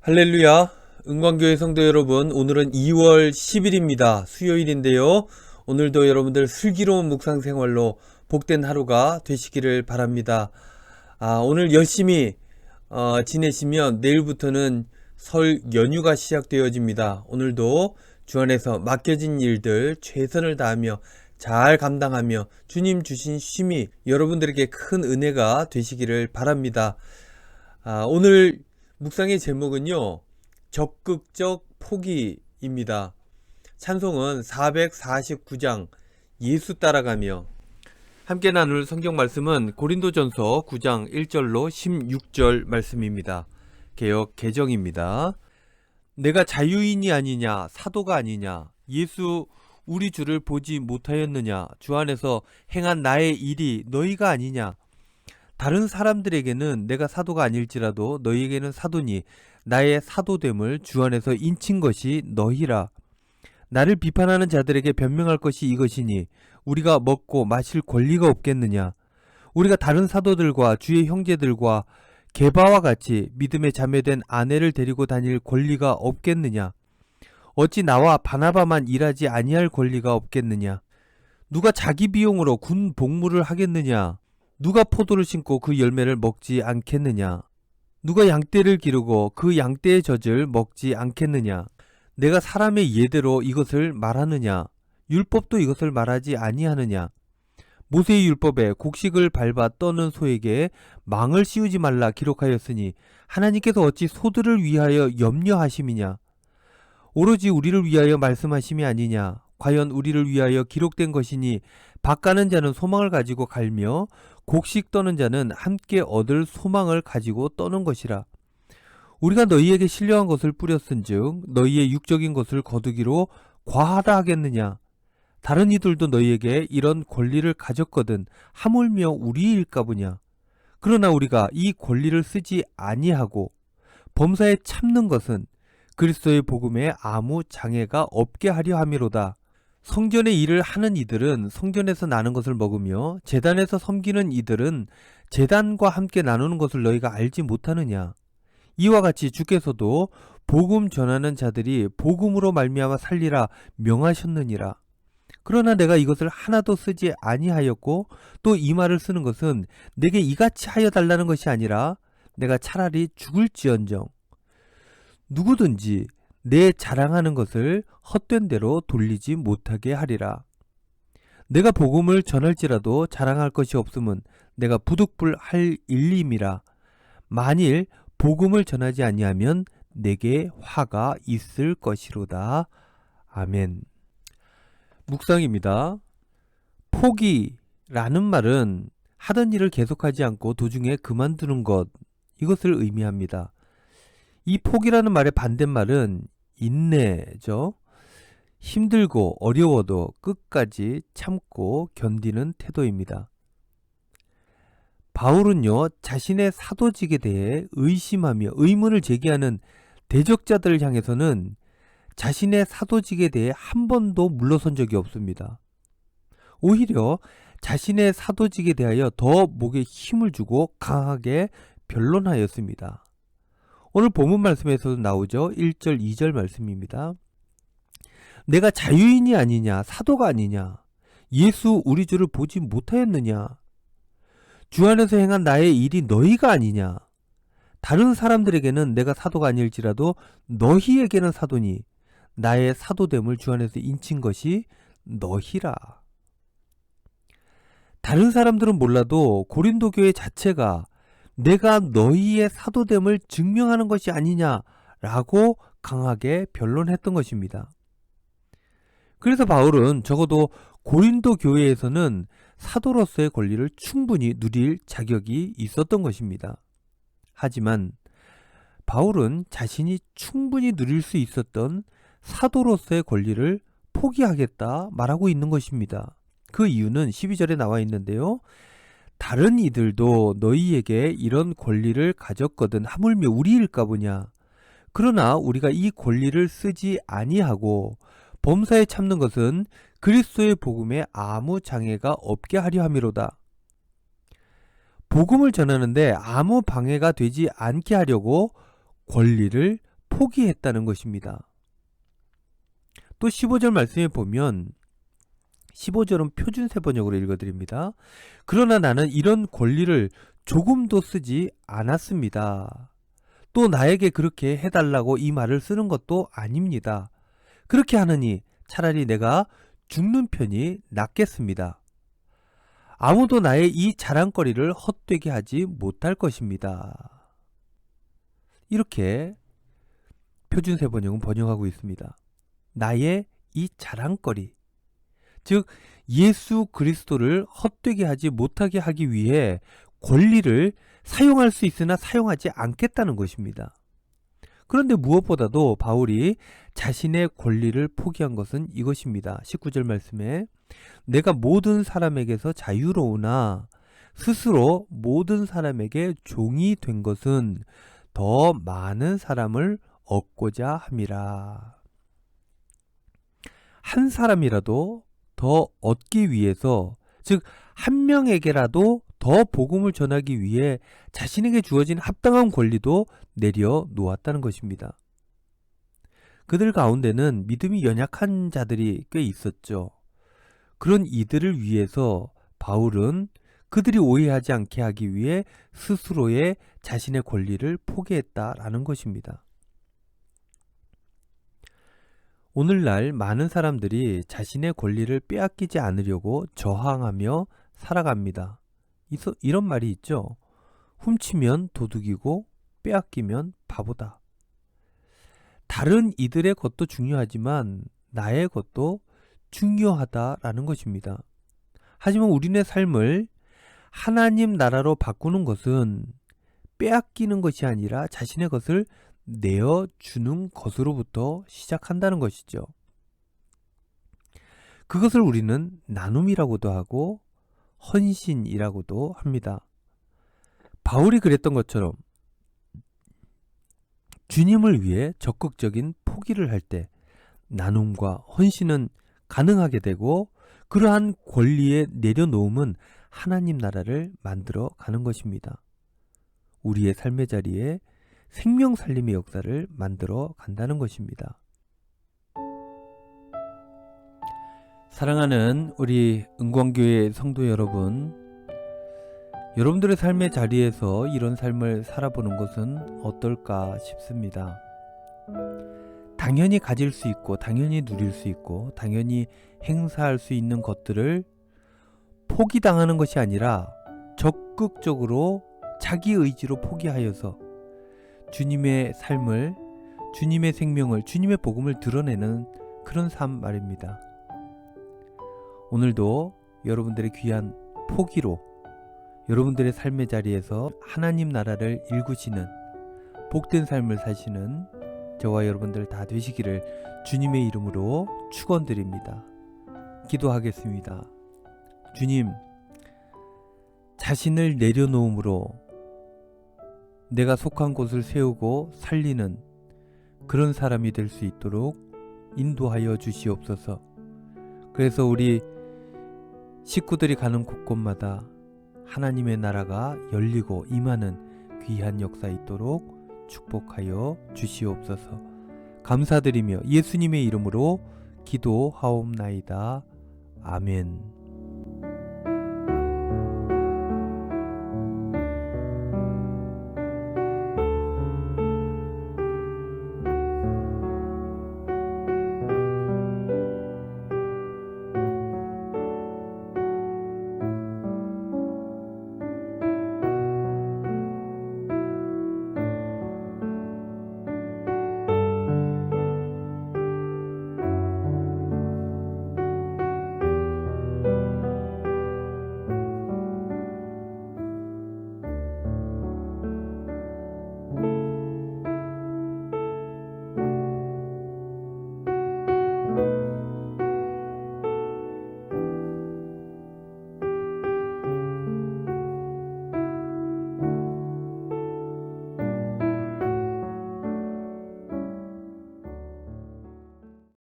할렐루야. 은광교회 성도 여러분, 오늘은 2월 10일입니다. 수요일인데요. 오늘도 여러분들 슬기로운 묵상 생활로 복된 하루가 되시기를 바랍니다. 오늘 열심히 지내시면 내일부터는 설 연휴가 시작되어집니다. 오늘도 주 안에서 맡겨진 일들 최선을 다하며 잘 감당하며 주님 주신 쉼이 여러분들에게 큰 은혜가 되시기를 바랍니다. 오늘 묵상의 제목은요, 적극적 포기입니다. 찬송은 449장 예수 따라가며. 함께 나눌 성경 말씀은 고린도전서 9장 1절로 16절 말씀입니다. 개역 개정입니다. 내가 자유인이 아니냐, 사도가 아니냐, 예수 우리 주를 보지 못하였느냐, 주 안에서 행한 나의 일이 너희가 아니냐. 다른 사람들에게는 내가 사도가 아닐지라도 너희에게는 사도니 나의 사도됨을 주 안에서 인친 것이 너희라. 나를 비판하는 자들에게 변명할 것이 이것이니 우리가 먹고 마실 권리가 없겠느냐. 우리가 다른 사도들과 주의 형제들과 게바와 같이 믿음에 자매된 아내를 데리고 다닐 권리가 없겠느냐. 어찌 나와 바나바만 일하지 아니할 권리가 없겠느냐. 누가 자기 비용으로 군 복무를 하겠느냐. 누가 포도를 심고 그 열매를 먹지 않겠느냐. 누가 양떼를 기르고 그 양떼의 젖을 먹지 않겠느냐. 내가 사람의 예대로 이것을 말하느냐. 율법도 이것을 말하지 아니하느냐. 모세의 율법에 곡식을 밟아 떠는 소에게 망을 씌우지 말라 기록하였으니 하나님께서 어찌 소들을 위하여 염려하심이냐. 오로지 우리를 위하여 말씀하심이 아니냐. 과연 우리를 위하여 기록된 것이니 밭 가는 자는 소망을 가지고 갈며 곡식 떠는 자는 함께 얻을 소망을 가지고 떠는 것이라. 우리가 너희에게 신령한 것을 뿌렸은즉 너희의 육적인 것을 거두기로 과하다 하겠느냐. 다른 이들도 너희에게 이런 권리를 가졌거든 하물며 우리일까 보냐. 그러나 우리가 이 권리를 쓰지 아니하고 범사에 참는 것은 그리스도의 복음에 아무 장애가 없게 하려 함이로다. 성전의 일을 하는 이들은 성전에서 나는 것을 먹으며 제단에서 섬기는 이들은 제단과 함께 나누는 것을 너희가 알지 못하느냐. 이와 같이 주께서도 복음 전하는 자들이 복음으로 말미암아 살리라 명하셨느니라. 그러나 내가 이것을 하나도 쓰지 아니하였고 또 이 말을 쓰는 것은 내게 이같이 하여 달라는 것이 아니라 내가 차라리 죽을지언정 누구든지 내 자랑하는 것을 헛된 대로 돌리지 못하게 하리라. 내가 복음을 전할지라도 자랑할 것이 없음은 내가 부득불할 일임이라. 만일 복음을 전하지 아니하면 내게 화가 있을 것이로다. 아멘. 묵상입니다. 포기라는 말은 하던 일을 계속하지 않고 도중에 그만두는 것, 이것을 의미합니다. 이 포기라는 말의 반대말은 인내죠. 힘들고 어려워도 끝까지 참고 견디는 태도입니다. 바울은요, 자신의 사도직에 대해 의심하며 의문을 제기하는 대적자들을 향해서는 자신의 사도직에 대해 한 번도 물러선 적이 없습니다. 오히려 자신의 사도직에 대하여 더 목에 힘을 주고 강하게 변론하였습니다. 오늘 본문 말씀에서도 나오죠. 1절, 2절 말씀입니다. 내가 자유인이 아니냐, 사도가 아니냐, 예수 우리 주를 보지 못하였느냐, 주 안에서 행한 나의 일이 너희가 아니냐, 다른 사람들에게는 내가 사도가 아닐지라도 너희에게는 사도니 나의 사도됨을 주 안에서 인친 것이 너희라. 다른 사람들은 몰라도 고린도 교회 자체가 내가 너희의 사도됨을 증명하는 것이 아니냐라고 강하게 변론했던 것입니다. 그래서 바울은 적어도 고린도 교회에서는 사도로서의 권리를 충분히 누릴 자격이 있었던 것입니다. 하지만 바울은 자신이 충분히 누릴 수 있었던 사도로서의 권리를 포기하겠다 말하고 있는 것입니다. 그 이유는 12절에 나와 있는데요. 다른 이들도 너희에게 이런 권리를 가졌거든 하물며 우리일까 보냐. 그러나 우리가 이 권리를 쓰지 아니하고 범사에 참는 것은 그리스도의 복음에 아무 장애가 없게 하려 함이로다. 복음을 전하는데 아무 방해가 되지 않게 하려고 권리를 포기했다는 것입니다. 또 15절 말씀에 보면 15절은 표준세 번역으로 읽어드립니다. 그러나 나는 이런 권리를 조금도 쓰지 않았습니다. 또 나에게 그렇게 해달라고 이 말을 쓰는 것도 아닙니다. 그렇게 하느니 차라리 내가 죽는 편이 낫겠습니다. 아무도 나의 이 자랑거리를 헛되게 하지 못할 것입니다. 이렇게 표준세 번역은 번역하고 있습니다. 나의 이 자랑거리, 즉 예수 그리스도를 헛되게 하지 못하게 하기 위해 권리를 사용할 수 있으나 사용하지 않겠다는 것입니다. 그런데 무엇보다도 바울이 자신의 권리를 포기한 것은 이것입니다. 19절 말씀에 내가 모든 사람에게서 자유로우나 스스로 모든 사람에게 종이 된 것은 더 많은 사람을 얻고자 함이라. 한 사람이라도 더 얻기 위해서, 즉 한 명에게라도 더 복음을 전하기 위해 자신에게 주어진 합당한 권리도 내려놓았다는 것입니다. 그들 가운데는 믿음이 연약한 자들이 꽤 있었죠. 그런 이들을 위해서 바울은 그들이 오해하지 않게 하기 위해 스스로의 자신의 권리를 포기했다라는 것입니다. 오늘날 많은 사람들이 자신의 권리를 빼앗기지 않으려고 저항하며 살아갑니다. 이런 말이 있죠. 훔치면 도둑이고 빼앗기면 바보다. 다른 이들의 것도 중요하지만 나의 것도 중요하다라는 것입니다. 하지만 우리네 삶을 하나님 나라로 바꾸는 것은 빼앗기는 것이 아니라 자신의 것을 내어주는 것으로부터 시작한다는 것이죠. 그것을 우리는 나눔이라고도 하고 헌신이라고도 합니다. 바울이 그랬던 것처럼 주님을 위해 적극적인 포기를 할 때 나눔과 헌신은 가능하게 되고 그러한 권리의 내려놓음은 하나님 나라를 만들어 가는 것입니다. 우리의 삶의 자리에 생명 살림의 역사를 만들어 간다는 것입니다. 사랑하는 우리 은광교회 성도 여러분, 여러분들의 삶의 자리에서 이런 삶을 살아보는 것은 어떨까 싶습니다. 당연히 가질 수 있고 당연히 누릴 수 있고 당연히 행사할 수 있는 것들을 포기당하는 것이 아니라 적극적으로 자기 의지로 포기하여서 주님의 삶을, 주님의 생명을, 주님의 복음을 드러내는 그런 삶 말입니다. 오늘도 여러분들의 귀한 포기로 여러분들의 삶의 자리에서 하나님 나라를 일구시는 복된 삶을 사시는 저와 여러분들 다 되시기를 주님의 이름으로 축원드립니다. 기도하겠습니다. 주님, 자신을 내려놓음으로 내가 속한 곳을 세우고 살리는 그런 사람이 될 수 있도록 인도하여 주시옵소서. 그래서 우리 식구들이 가는 곳곳마다 하나님의 나라가 열리고 임하는 귀한 역사 있도록 축복하여 주시옵소서. 감사드리며 예수님의 이름으로 기도하옵나이다. 아멘.